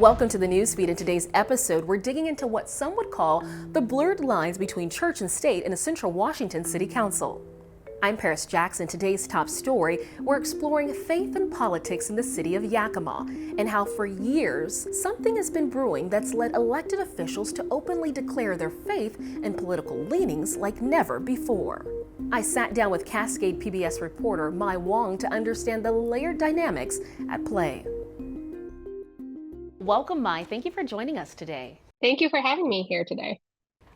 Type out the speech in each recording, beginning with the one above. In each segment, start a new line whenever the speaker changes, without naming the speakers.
Welcome to the Newsfeed. In today's episode, we're digging into what some would call the blurred lines between church and state in the Central Washington City Council. I'm Paris Jackson. Today's top story, we're exploring faith and politics in the city of Yakima and how for years something has been brewing that's led elected officials to openly declare their faith and political leanings like never before. I sat down with Cascade PBS reporter Mai Wong to understand the layered dynamics at play. Welcome, Mai. Thank you for joining us today.
Thank you for having me here today.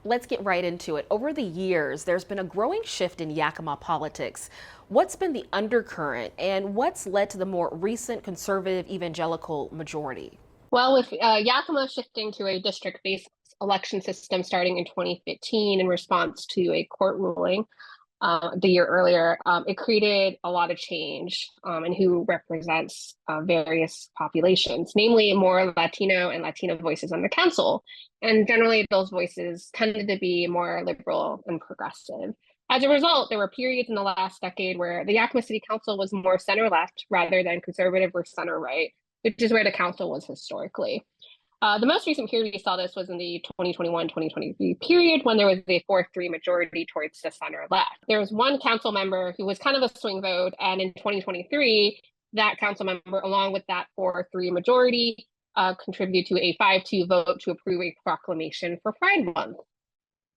Let's get right into it. Over the years, there's been a growing shift in Yakima politics. What's been the undercurrent and what's led to the more recent conservative evangelical majority?
Well, with Yakima shifting to a district-based election system starting in 2015 in response to a court ruling the year earlier, it created a lot of change in who represents various populations, namely more Latino and Latina voices on the council. And generally, those voices tended to be more liberal and progressive. As a result, there were periods in the last decade where the Yakima City Council was more center-left rather than conservative or center-right, which is where the council was historically. The most recent period we saw this was in the 2021-2023 period when there was a 4-3 majority towards the center left. There was one council member who was kind of a swing vote, and in 2023, that council member, along with that 4-3 majority, contributed to a 5-2 vote to approve a proclamation for Pride Month.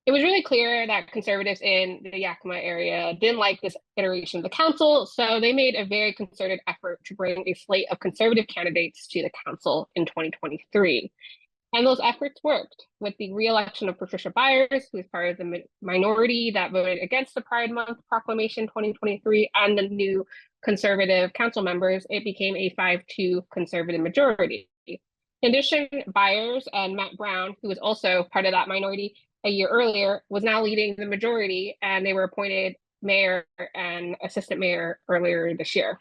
It was really clear that conservatives in the Yakima area didn't like this iteration of the council, so they made a very concerted effort to bring a slate of conservative candidates to the council in 2023. And those efforts worked with the re-election of Patricia Byers, who is part of the minority that voted against the Pride Month proclamation 2023, and the new conservative council members. It became a 5-2 conservative majority. In addition, Byers and Matt Brown, who was also part of that minority a year earlier, was now leading the majority, and they were appointed mayor and assistant mayor earlier this year.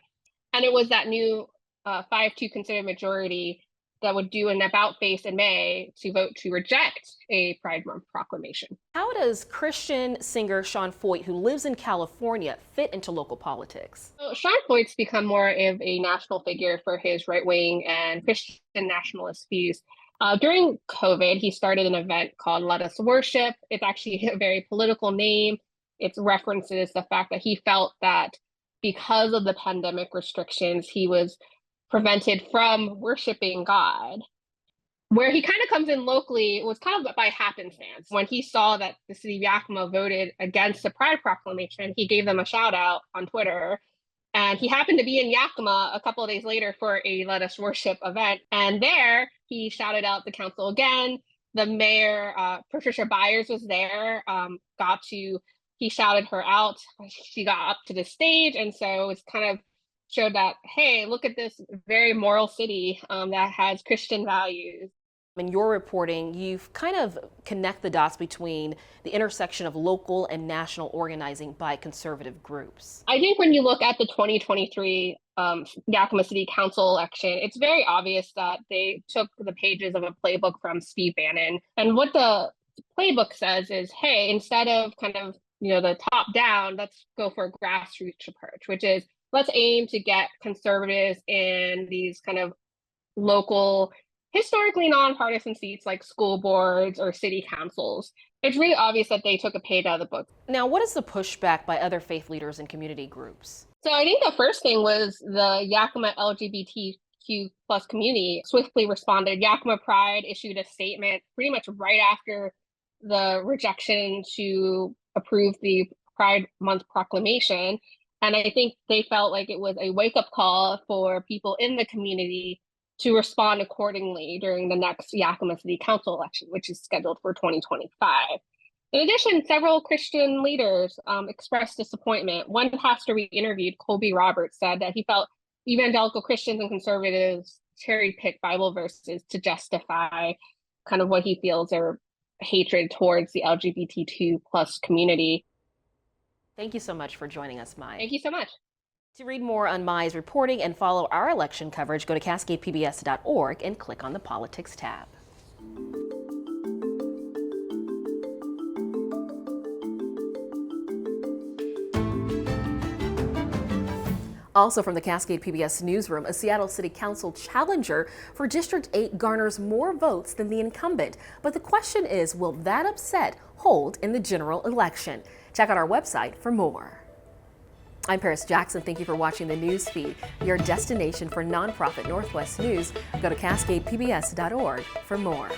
And it was that new 5-2 conservative majority that would do an about-face in May to vote to reject a Pride Month proclamation.
How does Christian singer Sean Feucht, who lives in California, fit into local politics?
So Sean Feucht's become more of a national figure for his right-wing and Christian nationalist views. During COVID, he started an event called Let Us Worship. It's actually a very political name. It references the fact that he felt that because of the pandemic restrictions, he was prevented from worshiping God. Where he kind of comes in locally was kind of by happenstance. When he saw that the city of Yakima voted against the Pride Proclamation, he gave them a shout out on Twitter. And he happened to be in Yakima a couple of days later for a Let Us Worship event. And there he shouted out the council again. The mayor, Patricia Byers, was there, he shouted her out. She got up to the stage. And so it's kind of showed that, hey, look at this very moral city that has Christian values.
In your reporting, you've kind of connect the dots between the intersection of local and national organizing by conservative groups.
I think when you look at the 2023 Yakima City Council election, it's very obvious that they took the pages of a playbook from Steve Bannon. And what the playbook says is, hey, instead of kind of, the top down, let's go for a grassroots approach, which is let's aim to get conservatives in these kind of local, historically nonpartisan seats like school boards or city councils. It's really obvious that they took a page out of the book.
Now, what is the pushback by other faith leaders and community groups?
So I think the first thing was the Yakima LGBTQ plus community swiftly responded. Yakima Pride issued a statement pretty much right after the rejection to approve the Pride Month proclamation. And I think they felt like it was a wake-up call for people in the community to respond accordingly during the next Yakima City Council election, which is scheduled for 2025. In addition, several Christian leaders expressed disappointment. One pastor we interviewed, Colby Roberts, said that he felt evangelical Christians and conservatives cherry-pick Bible verses to justify kind of what he feels are hatred towards the LGBTQ plus community.
Thank you so much for joining us, Mai.
Thank you so much.
To read more on Mai's reporting and follow our election coverage, go to cascadepbs.org and click on the Politics tab. Also from the Cascade PBS newsroom, a Seattle City Council challenger for District 8 garners more votes than the incumbent. But the question is, will that upset hold in the general election? Check out our website for more. I'm Paris Jackson. Thank you for watching the Newsfeed, your destination for nonprofit Northwest news. Go to cascadepbs.org for more.